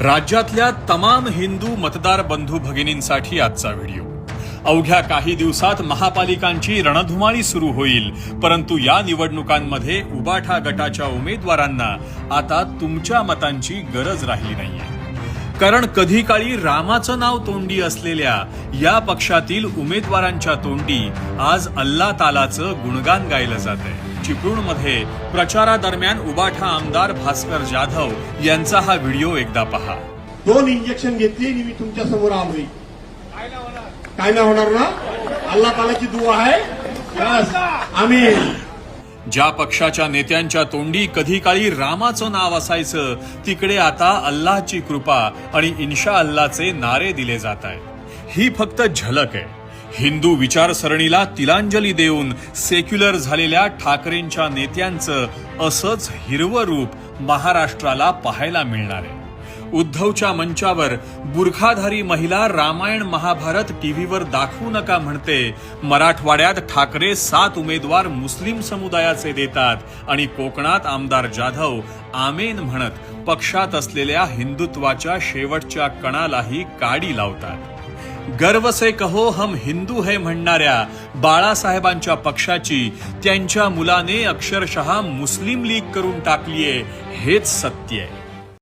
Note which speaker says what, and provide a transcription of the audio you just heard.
Speaker 1: राज्यातल्या तमाम हिंदू मतदार बंधू भगिनींसाठी आजचा व्हिडिओ। अवघ्या काही दिवसात महापालिकांची रणधुमाळी सुरू होईल, परंतु या निवडणुकांमध्ये उबाठा गटाच्या उमेदवारांना आता तुमच्या मतांची गरज राहिली नाहीये। कारण कधी काळी रामाचं नाव तोंडी असलेल्या या पक्षातील उमेदवारांच्या तोंडी आज अल्लाह तालाचं गुणगान गायलं जातंय। चिपळूणमध्ये प्रचारादरम्यान उबाठा आमदार भास्कर जाधव यांचा हा व्हिडिओ एकदा पहा।
Speaker 2: 2 इंजेक्शन घेतली आणि मी तुमच्या समोर आलोय। काय नाही होणार ना? अल्लाह तालाची दुआ आहे। बस आमीन।
Speaker 1: ज्या पक्षाच्या नेत्यांच्या तोंडी कधी काळी रामाचं नाव असायचं, तिकडे आता अल्लाहची कृपा आणि इन्शा अल्लाहचे नारे दिले जात आहेत। ही फक्त झलक आहे। हिंदू विचारसरणीला तिलांजली देऊन सेक्युलर झालेल्या ठाकरेंच्या नेत्यांचं असंच हिरवं रूप महाराष्ट्राला पाहायला मिळणार आहे। उद्धवच्या मंचावर बुरखाधारी महिला रामायण महाभारत टीव्हीवर दाखवू नका म्हणते। मराठवाड्यात ठाकरे 7 उमेदवार मुस्लिम समुदायाचे देतात आणि कोकणात आमदार जाधव आमेन म्हणत पक्षात असलेल्या हिंदुत्वाच्या शेवटच्या कणालाही काडी लावतात। गर्व से कहो हम हिंदू है म्हणणाऱ्या बाळासाहेबांच्या पक्षाची त्यांच्या मुलाने अक्षरशः मुस्लिम लीग करून टाकलीये, हेच सत्य आहे।